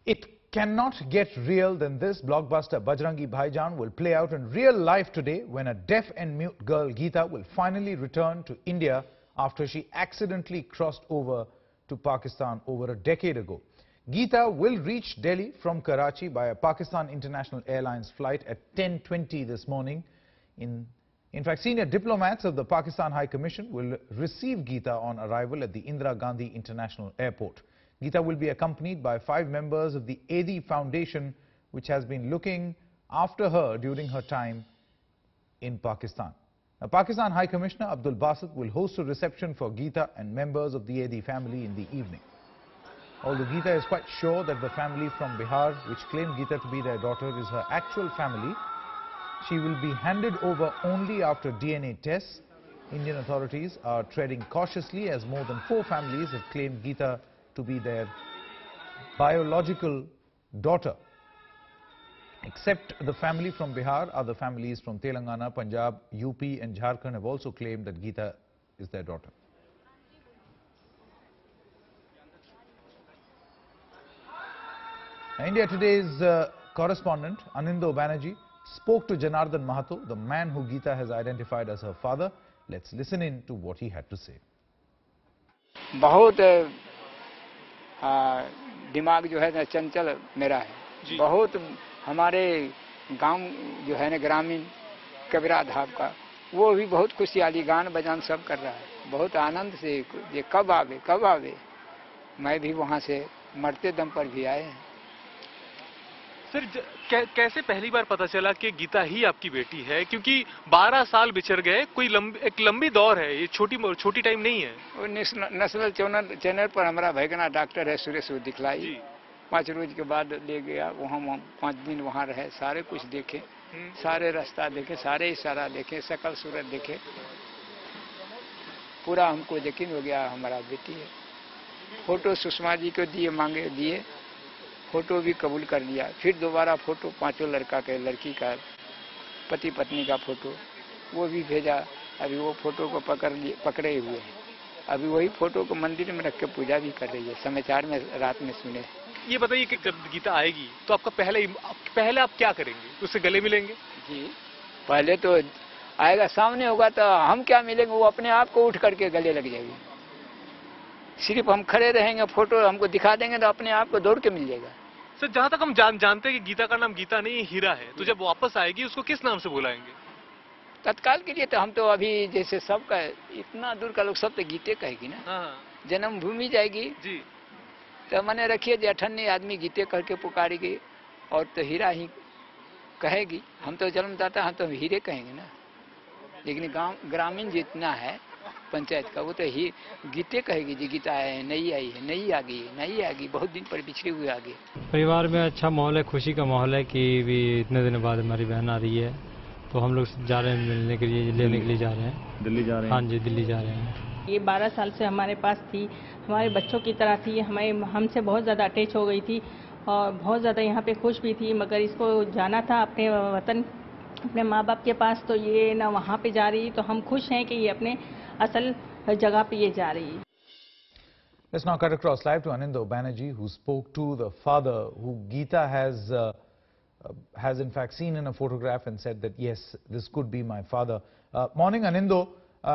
It cannot get real than this. Blockbuster Bhaijaan will play out in real life today when a deaf and mute girl, Geeta, will finally return to India after she accidentally crossed over to Pakistan over a decade ago. Geeta will reach Delhi from Karachi by a Pakistan International Airlines flight at 10:20 this morning. In fact, senior diplomats of the Pakistan High Commission will receive Geeta on arrival at the Indira Gandhi International Airport. Geeta will be accompanied by 5 members of the AD Foundation, which has been looking after her during her time in Pakistan. Now, Pakistan High Commissioner Abdul Basit will host a reception for Geeta and members of the AD family in the evening. Although Geeta is quite sure that the family from Bihar, which claimed Geeta to be their daughter, is her actual family, she will be handed over only after DNA tests. Indian authorities are treading cautiously as more than 4 families have claimed Geeta to be their biological daughter. Except the family from Bihar, other families from Telangana, Punjab, UP and Jharkhand have also claimed that Geeta is their daughter. India Today's correspondent Anindo Banerjee spoke to Janardhan Mahato, the man who Geeta has identified as her father. Let's listen in to what he had to say. बहुत दिमाग जो है ना चंचल मेरा है, बहुत हमारे गांव जो है ना ग्रामीण कबीरा धाम का, वो भी बहुत खुशहाली गान बजान सब कर रहा है, बहुत आनंद से ये कब आवे। मैं भी वहां से मरते दम पर भी आए हैं। सर, कैसे पहली बार पता चला कि गीता ही आपकी बेटी है? क्योंकि 12 साल बिछड़ गए, कोई एक लंबी दौर है, ये छोटी टाइम नहीं है। वो नेशनल चैनल पर हमारा भैगना डॉक्टर है सुरेश, वो दिखलाई 5 रोज के बाद ले गया, वहाँ 5 दिन वहाँ रहे, सारे कुछ देखे, सारे रास्ता देखे, सारे इशारा देखे, शकल सूरत देखे, पूरा हमको यकीन हो गया हमारा बेटी है। फोटो सुषमा जी को दिए, फोटो भी कबूल कर लिया। फिर दोबारा फोटो 5 लड़की का पति पत्नी का फोटो वो भी भेजा। अभी वो फोटो को पकड़े हुए हैं, अभी वही फोटो को मंदिर में रख के पूजा भी कर रही है, समाचार में रात में सुने। ये बताइए कि जब गीता आएगी तो आपका पहले आप क्या करेंगे? उससे गले मिलेंगे? जी, पहले तो आएगा, सामने होगा तो हम क्या मिलेंगे, वो अपने आप को उठ करके गले लग जाएगी। सिर्फ हम खड़े रहेंगे, फोटो हमको दिखा देंगे तो अपने आप को दौड़ के मिल जाएगा। सर, जहाँ तक हम जानते हैं कि गीता का नाम गीता नहीं हीरा है, तो जब वापस आएगी उसको किस नाम से बुलाएंगे? तत्काल के लिए तो हम तो अभी जैसे सबका इतना दूर का लोग सब तो गीते कहेगी ना, जन्मभूमि जाएगी जी, तो मैंने रखिए जो 98 आदमी गीते करके पुकारेगी और तो हीरा ही कहेगी। हम तो जन्मदाता, हम तो हीरे कहेंगे ना, लेकिन गांव ग्रामीण जितना है पंचायत का, वो तो ही गीते कहेगी जी, गीता है, नहीं आई है, नहीं आ गई, बहुत दिन पर बिछड़े हुए आ गए। परिवार में अच्छा माहौल है, खुशी का माहौल है कि भी इतने दिन बाद हमारी बहन आ रही है, तो हम लोग जा रहे हैं मिलने के लिए, लेने के लिए जा रहे हैं। दिल्ली जा रहे हैं? हाँ जी, दिल्ली जा रहे हैं। ये 12 साल से हमारे पास थी, हमारे बच्चों की तरह थी, हमसे बहुत ज़्यादा अटैच हो गई थी और बहुत ज़्यादा यहाँ पे खुश भी थी। मगर इसको जाना था अपने वतन, अपने माँ बाप के पास, तो ये ना वहाँ पे जा रही, तो हम खुश हैं कि ये अपने असल जगह पे ये जा रही है। Let's now cut across live to Anindo Banerjee, who spoke to the father, who Geeta has in fact seen in a photograph and said that yes, this could be my father. Morning, Anindo.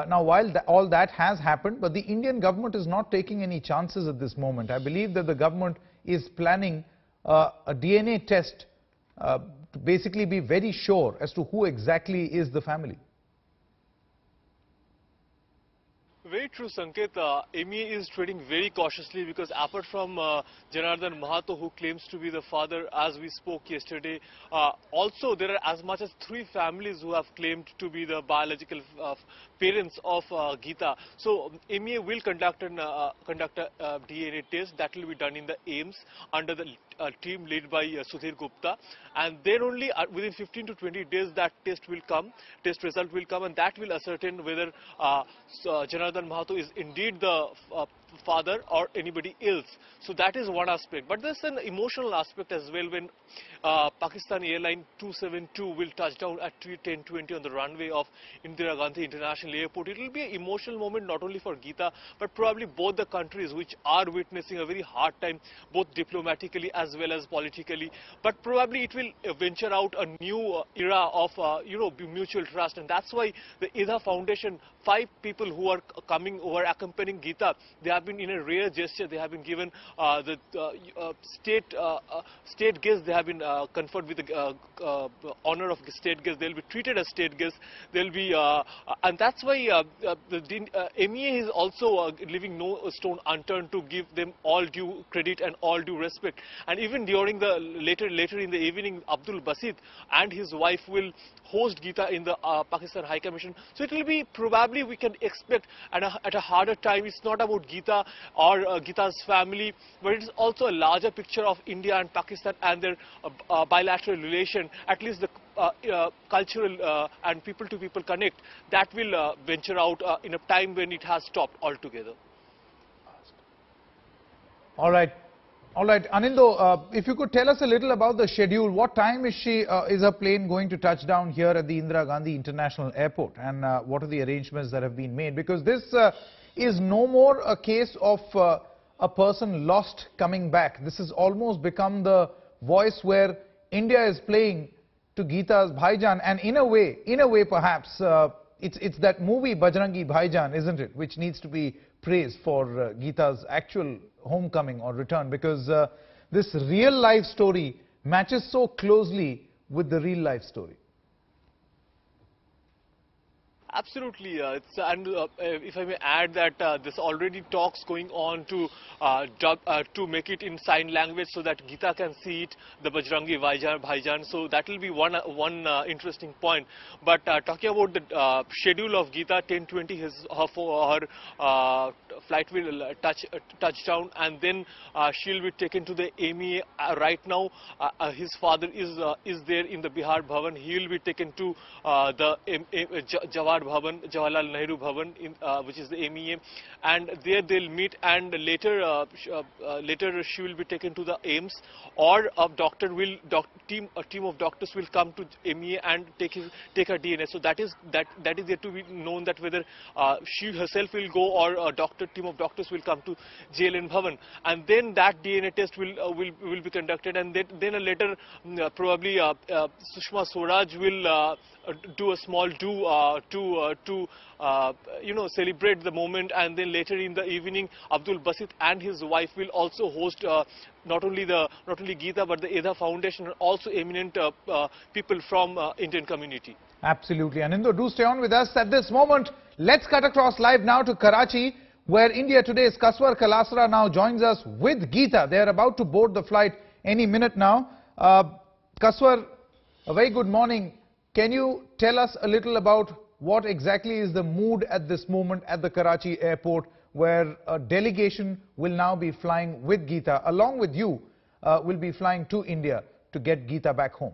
Now, while all that has happened, but the Indian government is not taking any chances at this moment. I believe that the government is planning a DNA test to basically be very sure as to who exactly is the family. Very true, Sanket. MEA is treading very cautiously because apart from Janardhan Mahato, who claims to be the father, as we spoke yesterday, also there are as much as 3 families who have claimed to be the biological parents of Geeta. So MEA will conduct a DNA test that will be done in the AIMS under the team led by Sudhir Gupta, and then only within 15 to 20 days that test result will come, and that will ascertain whether Janardhan Mahato is indeed the father or anybody else. So that is one aspect. But there's an emotional aspect as well when Pakistan Airline 272 will touch down at 10:20 on the runway of Indira Gandhi International Airport. It will be an emotional moment not only for Geeta, but probably both the countries which are witnessing a very hard time, both diplomatically as well as politically. But probably it will venture out a new era of mutual trust, and that's why the IDA Foundation, 5 people who are coming over accompanying Geeta, they have been in a rare gesture. They have been given the state guests. They have been conferred with the honor of state guests. They will be treated as state guests. They'll be, and that's why the MEA is also leaving no stone unturned to give them all due credit and all due respect. And even during the later in the evening, Abdul Basit and his wife will host Geeta in the Pakistan High Commission. So it will be probably, we can expect at a harder time. It's not about Geeta or Geeta's family, but it's also a larger picture of India and Pakistan and their bilateral relation. At least the cultural and people-to-people connect that will venture out in a time when it has stopped altogether. All right. All right, Anindo, if you could tell us a little about the schedule. What time is her plane going to touch down here at the Indira Gandhi International Airport, and what are the arrangements that have been made? Because this is no more a case of a person lost coming back. This has almost become the voice where India is playing to Geeta's Bhaijaan, and in a way perhaps it's that movie Bhaijaan, isn't it, which needs to be praised for Geeta's actual homecoming or return, because this real life story matches so closely with the real life story. Absolutely, and if I may add that there's already talks going on to make it in sign language so that Geeta can see it, the Bajrangi Bhaijaan. So that will be one interesting point. But talking about the schedule of Geeta, 10:20, her flight will touch down, and then she'll be taken to the MEA. Right now, his father is there in the Bihar Bhavan. He will be taken to the Jawaharlal Nehru Bhavan, which is the MEA, and there they'll meet, and later she will be taken to the AIMS, or a team of doctors will come to MEA and take her DNA. So that is yet to be known, that whether she herself will go or a team of doctors will come to JLN Bhavan, and then that DNA test will be conducted, and then later probably Sushma Swaraj will do a small to celebrate the moment, and then later in the evening Abdul Basit and his wife will also host not only Geeta but the IDA Foundation and also eminent people from Indian community. Absolutely. Anindo, do stay on with us at this moment. Let's cut across live now to Karachi, where India Today's Kaswar Kalasra now joins us with Geeta. They are about to board the flight any minute now. Kaswar, a very good morning. Can you tell us a little about what exactly is the mood at this moment at the Karachi airport, where a delegation will now be flying with Geeta, along with you, will be flying to India to get Geeta back home?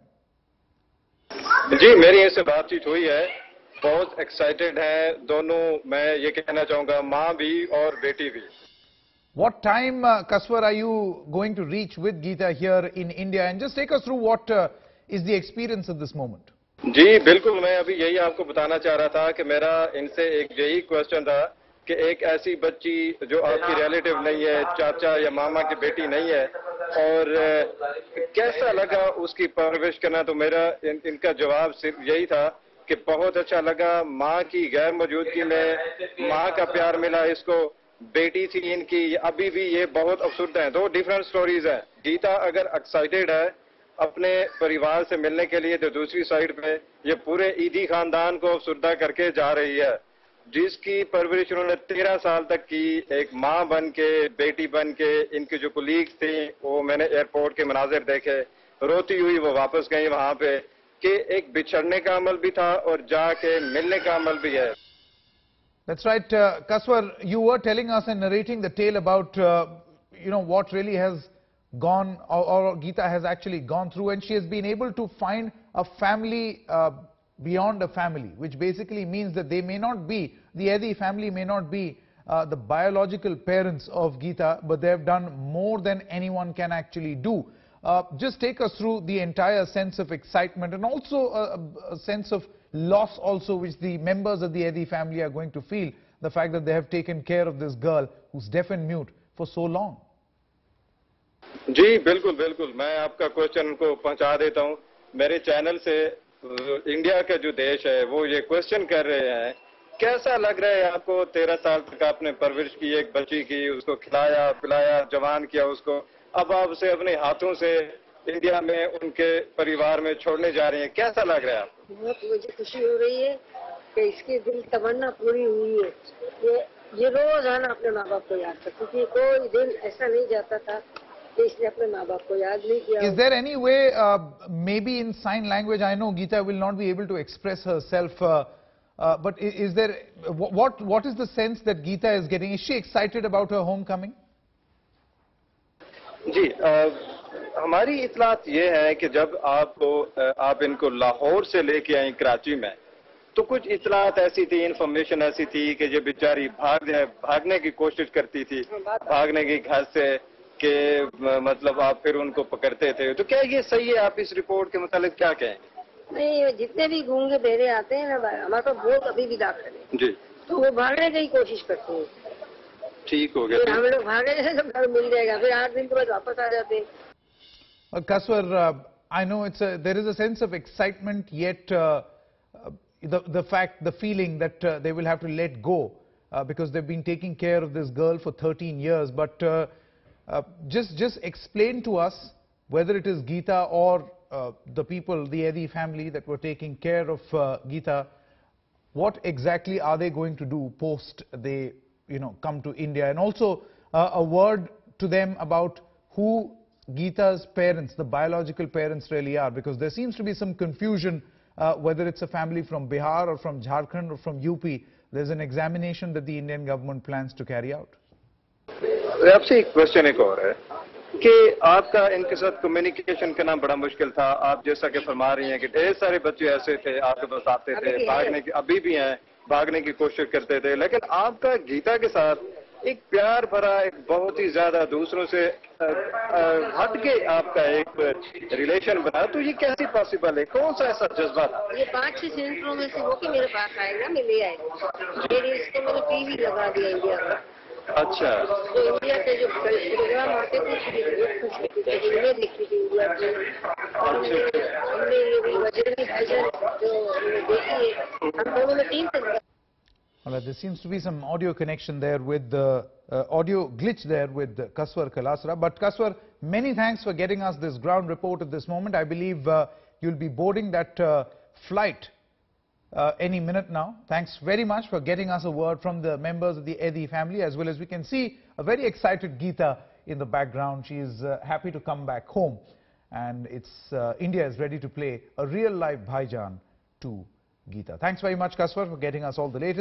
जी, मेरी इनसे बातचीत हुई है, बहुत excited हैं दोनों. मैं ये कहना चाहूँगा, माँ भी और बेटी भी. What time, Kaswar, are you going to reach with Geeta here in India? And just take us through what is the experience at this moment. जी बिल्कुल, मैं अभी यही आपको बताना चाह रहा था कि मेरा इनसे एक यही क्वेश्चन था कि एक ऐसी बच्ची जो आपकी रिलेटिव नहीं है, चाचा या मामा की बेटी नहीं है, और कैसा लगा उसकी परवरिश करना. तो मेरा इनका जवाब सिर्फ यही था कि बहुत अच्छा लगा. माँ की गैर मौजूदगी में माँ का प्यार मिला इसको. बेटी थी इनकी, अभी भी ये बहुत अफसरदा है. दो डिफरेंट स्टोरीज हैं. गीता अगर एक्साइटेड है अपने परिवार से मिलने के लिए, तो दूसरी साइड पे ये पूरे ईदी खानदान को अफसरदा करके जा रही है, जिसकी परवरिश उन्होंने 13 साल तक की. एक माँ बन के, बेटी बन के. इनके जो कुलीग्स थी, वो मैंने एयरपोर्ट के मनाजिर देखे, रोती हुई वो वापस गई वहां पे, कि एक बिछड़ने का अमल भी था और जाके मिलने का अमल भी है. That's right, Kaswar, you were telling us and narrating the tale about what really has gone, or Geeta has actually gone through, and she has been able to find a family beyond a family, which basically means that they may not be, the Edi family may not be the biological parents of Geeta, but they have done more than anyone can actually do. Just take us through the entire sense of excitement and also a sense of loss also which the members of the Edhi family are going to feel, the fact that they have taken care of this girl who's deaf and mute for so long. जी बिल्कुल बिल्कुल, मैं आपका question को पहुंचा देता हूं। मेरे channel से इंडिया का जो देश है वो ये क्वेश्चन कर रहे हैं, कैसा लग रहा है आपको 13 साल तक आपने परवरिश की एक बच्ची की, उसको खिलाया पिलाया जवान किया उसको, अब आप उसे अपने हाथों से इंडिया में उनके परिवार में छोड़ने जा रहे हैं, कैसा लग रहा है आपको? बहुत मुझे खुशी हो रही है कि इसकी दिल तमन्ना पूरी हुई है। ये रोज आना अपने माँ बाप को याद करती थी, कोई दिन ऐसा नहीं जाता था कि इसने अपने माँ बाप को याद नहीं किया। Is there any way, maybe in sign language, I know Geeta will not be able to express herself, but is there, what is the sense that Geeta is getting? Is she excited about her homecoming? जी हमारी इतलात ये है कि जब आप इनको लाहौर से लेके आए कराची में, तो कुछ इतलात ऐसी थी, इंफॉर्मेशन ऐसी थी कि ये बेचारी भागने की कोशिश करती थी, भागने की घर से, कि मतलब आप फिर उनको पकड़ते थे, तो क्या ये सही है? आप इस रिपोर्ट के मुतालिक क्या कहेंगे? नहीं, जितने भी गूंगे बहरे आते हैं ना, हमारे पास बहुत अभी भी दाखिल है जी, तो वो भागने की कोशिश करते हैं। ठीक हो गया, हम लोग भागे तो घर मिल जाएगा, फिर 8 दिन के बाद वापस आ जाते हैं। Kaswar, I know there is a sense of excitement, yet the feeling that they will have to let go because they've been taking care of this girl for 13 years. But just explain to us whether it is Geeta or the people, the Edhi family that were taking care of Geeta, what exactly are they going to do post they come to India, and also a word to them about who Geeta's parents, the biological parents, really are, because there seems to be some confusion whether it's a family from Bihar or from Jharkhand or from UP. There's an examination that the Indian government plans to carry out. आपसे एक question एक और है कि आपका इनके साथ communication करना बड़ा मुश्किल था। आप जैसा कि फरमा रही हैं कि ढेर सारे बच्चे ऐसे थे, आपके पास आते थे, भागने की, अभी भी हैं, भागने की कोशिश करते थे, लेकिन आपका गीता के साथ एक प्यार भरा, एक बहुत ही ज्यादा दूसरों से हटके आपका एक रिलेशन बना, तो ये कैसे पॉसिबल है? कौन सा ऐसा जज्बा था? ये 5-6 सेंटरों में से होके मेरे पास आएगा, मैं ले आएगा। मेरे इसको मैंने टीवी लगा दिया इंडिया में। अच्छा, तो इंडिया के जो प्रोग्राम आते थे मैं देखती थी इंडिया में। हमने ये बजरंगी भाईजान जो हमने देखी है, हम दोनों में 3 तक। Well, there seems to be some audio connection there with the audio glitch there with Kaswar Kalasra. But Kaswar, many thanks for getting us this ground report at this moment. I believe you'll be boarding that flight any minute now. Thanks very much for getting us a word from the members of the Edhi family, as well as we can see a very excited Geeta in the background. She is happy to come back home, and India is ready to play a real live Bhaijaan to Geeta. Thanks very much, Kaswar, for getting us all the latest.